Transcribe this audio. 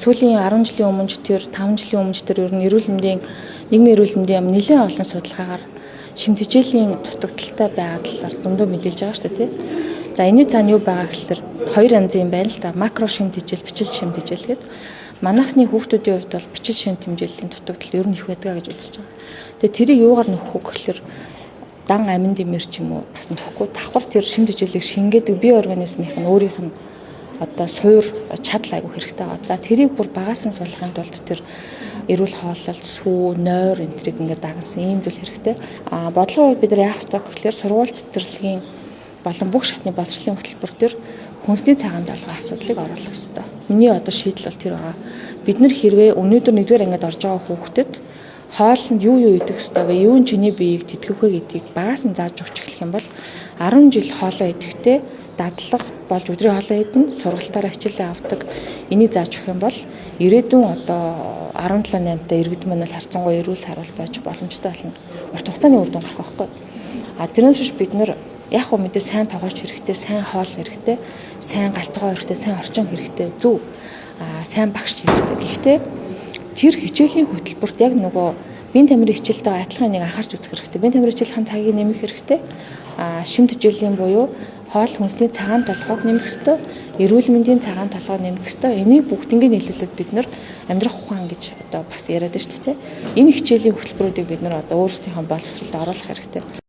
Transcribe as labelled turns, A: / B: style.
A: сүүлийн 10 жилийн өмнө тэр 5 жилийн өмнө тэр ер нь нийгмийн эрүүл мэндийн нэлээд олон судалгаагаар шимтгийлийн дутагдaltaй байгаа талаар зөндөө мэдээлж байгаа шүү дээ тий. За энэний цаана юу байгаа гэхээр хоёр янзын байна л да. Макро шимтгийл, бичил шимтгийл гэдэг. Манайхны хүүхдүүдийн хувьд бол бичил шимтгийллийн дутагдал ер нь их байдаг гэж үзэж байгаа. Тэгээ тэрийг юугаар нөхөх вэ гэхээр дан амин димэр ч юм уу бас нөхгүй давхар тэр шимтгийлийг шингээдэг бие организмынх нь өөрийнх нь одоо суур чадал айгүй хэрэгтэй байгаа. За тэрийг бүр багаас нь суулгахын тулд тэр эрүүл хооллол, сүү, нойр энэ тэрийг ингээд дагнасан ийм зүйл хэрэгтэй. Бодлогын үед бид нар яах ёстой гэхээр сургууль цэцэрлэгийн болон бүх шатны боловсролын хөтөлбөр төр хүнсний цагаан толгой асуудлыг оруулах ёстой. Миний одоо шийдэл бол тэр байгаа. Бид нар хэрвээ өнөөдөр 1-р ангид орж байгаа хүүхдэд хоолнд юу идэх ёстой вэ? Юу нь чиний биеийг тэтгэх вэ гэдгийг багаас нь зааж өгч эхлэх юм бол 10 жил хоолоо идэхдээ дадлага болж өдрийн хоолоо идэнэ, сургалтаараа хичээлээ авдаг. Энийг зааж өгөх юм бол ирээдүйн одоо 17-8 та иргэд маань бол харьцангуй эрүүл сарвал байж боломжтой болно. Урт хугацааны үр дүн гарах байхгүй. Тэрнээс биш бид нар яг хөө мэдээ сайн тоогооч хэрэгтэй, сайн хоол хэрэгтэй, сайн галтгоо хэрэгтэй, сайн орчин хэрэгтэй, зөв. Сайн багш хэрэгтэй. Гэхдээ тэр хичээлийн хөтөлбөрт яг нөгөө биеийн тамирын хичээлтэй адилхан нэг анхаарч үзэх хэрэгтэй. Биеийн тамирын хичээлийн цагийг нэмэх хэрэгтэй. Шимтгийлийн буюу хоол хүнсний цагаан толгойг нэмэх ёстой, эрүүл мэндийн цагаан толгойг нэмэх ёстой. Энийг бүгднийг нийлүүлээд бид нар амьдрах ухаан гэж одоо бас яриад байна шүү дээ. Энэ хичээлийн хөтөлбөрүүдийг бид нар одоо өөрсдийнхөө боловсролд оруулах хэрэгтэй.